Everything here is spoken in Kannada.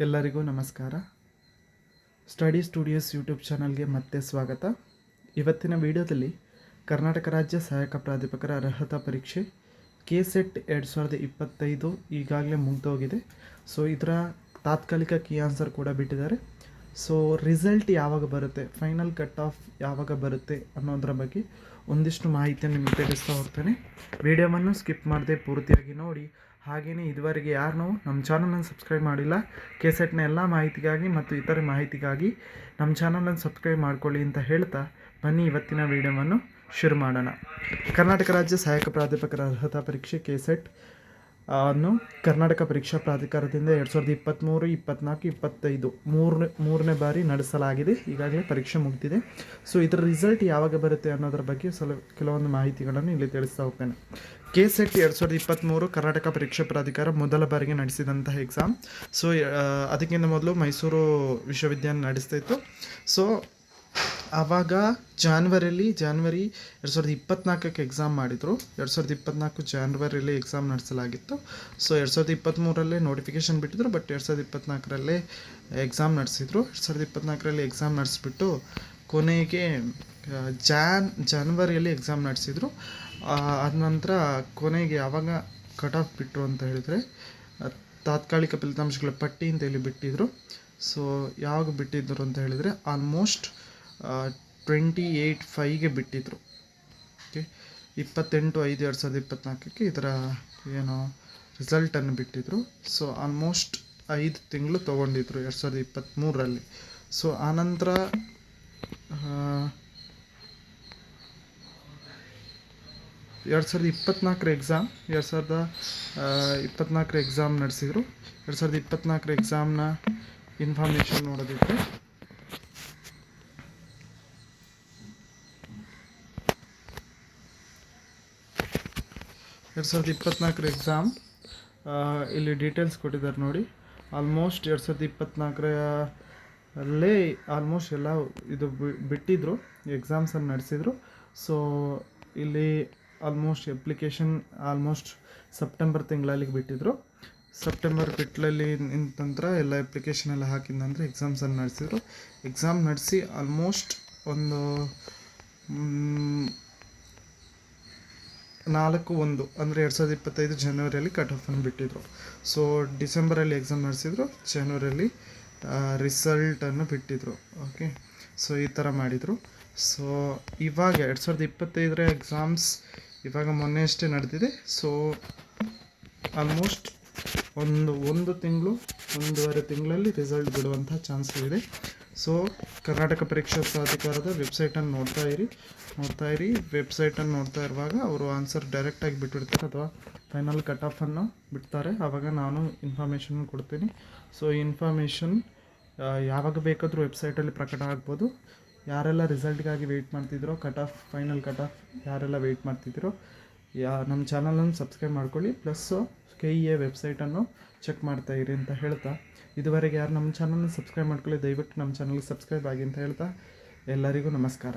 ಎಲ್ಲರಿಗೂ ನಮಸ್ಕಾರ. ಸ್ಟಡಿ ಸ್ಟುಡಿಯೋಸ್ ಯೂಟ್ಯೂಬ್ ಚಾನಲ್ಗೆ ಮತ್ತೆ ಸ್ವಾಗತ. ಇವತ್ತಿನ ವಿಡಿಯೋದಲ್ಲಿ ಕರ್ನಾಟಕ ರಾಜ್ಯ ಸಹಾಯಕ ಪ್ರಾಧ್ಯಾಪಕರ ಅರ್ಹತಾ ಪರೀಕ್ಷೆ KCET 2025 ಈಗಾಗಲೇ ಮುಗಿದೋಗಿದೆ. ಸೊ ಇದರ ತಾತ್ಕಾಲಿಕ ಕೀ ಆನ್ಸರ್ ಕೂಡ ಬಿಟ್ಟಿದ್ದಾರೆ. ಸೊ ರಿಸಲ್ಟ್ ಯಾವಾಗ ಬರುತ್ತೆ, ಫೈನಲ್ ಕಟ್ ಆಫ್ ಯಾವಾಗ ಬರುತ್ತೆ ಅನ್ನೋದ್ರ ಬಗ್ಗೆ ಒಂದಿಷ್ಟು ಮಾಹಿತಿಯನ್ನು ನಿಮಗೆ ತಿಳಿಸ್ತಾ ಹೋಗ್ತೇನೆ. ವಿಡಿಯೋವನ್ನು ಸ್ಕಿಪ್ ಮಾಡದೆ ಪೂರ್ತಿಯಾಗಿ ನೋಡಿ. ಹಾಗೆಯೇ ಇದುವರೆಗೆ ಯಾರು ನಮ್ಮ ಚಾನಲನ್ನು ಸಬ್ಸ್ಕ್ರೈಬ್ ಮಾಡಿಲ್ಲ, KCETನ ಎಲ್ಲ ಮಾಹಿತಿಗಾಗಿ ಮತ್ತು ಇತರೆ ಮಾಹಿತಿಗಾಗಿ ನಮ್ಮ ಚಾನಲನ್ನು ಸಬ್ಸ್ಕ್ರೈಬ್ ಮಾಡ್ಕೊಳ್ಳಿ ಅಂತ ಹೇಳ್ತಾ ಬನ್ನಿ ಇವತ್ತಿನ ವಿಡಿಯೋವನ್ನು ಶುರು ಮಾಡೋಣ. ಕರ್ನಾಟಕ ರಾಜ್ಯ ಸಹಾಯಕ ಪ್ರಾಧ್ಯಾಪಕರ ಅರ್ಹತಾ ಪರೀಕ್ಷೆ KCET ಅನ್ನು ಕರ್ನಾಟಕ ಪರೀಕ್ಷಾ ಪ್ರಾಧಿಕಾರದಿಂದ 2023, 24, 25 ಮೂರನೇ ಬಾರಿ ನಡೆಸಲಾಗಿದೆ. ಈಗಾಗಲೇ ಪರೀಕ್ಷೆ ಮುಗಿದಿದೆ. ಸೊ ಇದರ ರಿಸಲ್ಟ್ ಯಾವಾಗ ಬರುತ್ತೆ ಅನ್ನೋದ್ರ ಬಗ್ಗೆ ಕೆಲವೊಂದು ಮಾಹಿತಿಗಳನ್ನು ಇಲ್ಲಿ ತಿಳಿಸ್ತಾ ಹೋಗ್ತೇನೆ. KCET 2023 ಕರ್ನಾಟಕ ಪರೀಕ್ಷಾ ಪ್ರಾಧಿಕಾರ ಮೊದಲ ಬಾರಿಗೆ ನಡೆಸಿದಂತಹ ಎಕ್ಸಾಮ್. ಸೊ ಅದಕ್ಕಿಂತ ಮೊದಲು ಮೈಸೂರು ವಿಶ್ವವಿದ್ಯಾಲಯ ನಡೆಸ್ತಾ ಇತ್ತು. ಸೊ ಆವಾಗ ಜಾನ್ವರಿ 2024ಕ್ಕೆ ಎಕ್ಸಾಮ್ ಮಾಡಿದರು. 2024 ಜಾನ್ವರಿಯಲ್ಲಿ ಎಕ್ಸಾಮ್ ನಡೆಸಲಾಗಿತ್ತು. ಸೊ 2023ರಲ್ಲೇ ನೋಟಿಫಿಕೇಷನ್ ಬಿಟ್ಟಿದ್ರು, ಬಟ್ 2024ರಲ್ಲೇ ಎಕ್ಸಾಮ್ ನಡೆಸಿದರು. 2024ರಲ್ಲಿ ಎಕ್ಸಾಮ್ ನಡೆಸಿಬಿಟ್ಟು ಕೊನೆಗೆ ಜನವರಿಯಲ್ಲಿ ಎಕ್ಸಾಮ್ ನಡೆಸಿದರು. ಆದ ನಂತರ ಕೊನೆಗೆ ಯಾವಾಗ ಕಟ್ ಆಫ್ ಬಿಟ್ಟರು ಅಂತ ಹೇಳಿದರೆ ತಾತ್ಕಾಲಿಕ ಫಲಿತಾಂಶಗಳ ಪಟ್ಟಿ ಅಂತ ಹೇಳಿ ಬಿಟ್ಟಿದ್ದರು. ಸೊ ಯಾವಾಗ ಬಿಟ್ಟಿದ್ದರು ಅಂತ ಹೇಳಿದರೆ ಆಲ್ಮೋಸ್ಟ್ 28/5ಗೆ ಬಿಟ್ಟಿದ್ದರು. ಓಕೆ, 28/5/2024ಕ್ಕೆ ಇದರ ಏನು ರಿಸಲ್ಟನ್ನು ಬಿಟ್ಟಿದ್ದರು. ಸೊ ಆಲ್ಮೋಸ್ಟ್ 5 ತಿಂಗಳು ತೊಗೊಂಡಿದ್ರು 2023ರಲ್ಲಿ. ಸೊ ಆನಂತರ 2024 ಎಕ್ಸಾಮ್ ನಡೆಸಿದರು. 2024 ಎಕ್ಸಾಮ್ನ ಇನ್ಫಾರ್ಮೇಷನ್ ನೋಡೋದಿದ್ರೆ 2024 ಎಕ್ಸಾಮ್ ಇಲ್ಲಿ ಡೀಟೇಲ್ಸ್ ಕೊಟ್ಟಿದ್ದಾರೆ ನೋಡಿ. ಆಲ್ಮೋಸ್ಟ್ 2024ರಲ್ಲೇ ಆಲ್ಮೋಸ್ಟ್ ಎಲ್ಲ ಇದು ಬಿಟ್ಟಿದ್ರು, ಎಕ್ಸಾಮ್ಸನ್ನು ನಡೆಸಿದರು. ಸೊ ಇಲ್ಲಿ ಆಲ್ಮೋಸ್ಟ್ ಅಪ್ಲಿಕೇಶನ್ ಸೆಪ್ಟೆಂಬರ್ ತಿಂಗಳಲ್ಲಿ ಬಿಟ್ಟಿದ್ರು. ಸೆಪ್ಟೆಂಬರ್ ಬಿಟ್ಲಲ್ಲಿ ನಂತರ ಎಲ್ಲ ಅಪ್ಲಿಕೇಶನ್ ಎಲ್ಲ ಹಾಕಿದ ನಂತರ ಎಕ್ಸಾಮ್ಸನ್ನು ನಡೆಸಿದರು. ಎಕ್ಸಾಮ್ ನಡೆಸಿ ಆಲ್ಮೋಸ್ಟ್ ಒಂದು 4/1 ಅಂದರೆ 2025 ಜನವರಿಯಲ್ಲಿ ಕಟ್ ಆಫನ್ನು ಬಿಟ್ಟಿದ್ರು. ಸೊ ಡಿಸೆಂಬರಲ್ಲಿ ಎಕ್ಸಾಮ್ ನಡೆಸಿದ್ರು, ಜನವರಿಯಲ್ಲಿ ರಿಸಲ್ಟನ್ನು ಬಿಟ್ಟಿದ್ರು. ಓಕೆ, ಸೊ ಈ ಥರ ಮಾಡಿದರು. ಸೊ ಇವಾಗ 2025ರ ಎಕ್ಸಾಮ್ಸ್ ಇವಾಗ ಮೊನ್ನೆ ಅಷ್ಟೇ ನಡೆದಿದೆ. ಸೊ ಆಲ್ಮೋಸ್ಟ್ ಒಂದು ತಿಂಗಳು, 1.5 ತಿಂಗಳಲ್ಲಿ ರಿಸಲ್ಟ್ ಬಿಡುವಂಥ ಚಾನ್ಸ್ಗಳಿದೆ. ಸೊ ಕರ್ನಾಟಕ ಪರೀಕ್ಷಾ ಪ್ರಾಧಿಕಾರದ ವೆಬ್ಸೈಟನ್ನು ನೋಡ್ತಾ ಇರಿ. ವೆಬ್ಸೈಟನ್ನು ನೋಡ್ತಾ ಇರುವಾಗ ಅವರು ಆನ್ಸರ್ ಡೈರೆಕ್ಟಾಗಿ ಬಿಟ್ಬಿಡ್ತಾರೆ ಅಥವಾ ಫೈನಲ್ ಕಟ್ ಆಫನ್ನು ಬಿಡ್ತಾರೆ. ಆವಾಗ ನಾನು ಇನ್ಫಾರ್ಮೇಷನ್ ಕೊಡ್ತೀನಿ. ಸೊ ಈ ಇನ್ಫಾರ್ಮೇಷನ್ ಯಾವಾಗ ಬೇಕಾದರೂ ವೆಬ್ಸೈಟಲ್ಲಿ ಪ್ರಕಟ ಆಗ್ಬೋದು. ಯಾರೆಲ್ಲ ರಿಸಲ್ಟ್ಗಾಗಿ ವೆಯ್ಟ್ ಮಾಡ್ತಿದ್ರೋ, ಫೈನಲ್ ಕಟ್ ಆಫ್ ಯಾರೆಲ್ಲ ವೆಯ್ಟ್ ಮಾಡ್ತಿದ್ದೀರೋ ನಮ್ಮ ಚಾನಲನ್ನು ಸಬ್ಸ್ಕ್ರೈಬ್ ಮಾಡ್ಕೊಳ್ಳಿ. ಪ್ಲಸ್ಸು KEA ವೆಬ್ಸೈಟನ್ನು ಚೆಕ್ ಮಾಡ್ತಾ ಇರಿ ಅಂತ ಹೇಳ್ತಾ, ಇದುವರೆಗೆ ಯಾರು ನಮ್ಮ ಚಾನಲ್ನ ಸಬ್ಸ್ಕ್ರೈಬ್ ಮಾಡ್ಕೊಳ್ಳಿ, ದಯವಿಟ್ಟು ನಮ್ಮ ಚಾನಲ್ಗೆ ಸಬ್ಸ್ಕ್ರೈಬ್ ಆಗಿ ಅಂತ ಹೇಳ್ತಾ ಎಲ್ಲರಿಗೂ ನಮಸ್ಕಾರ.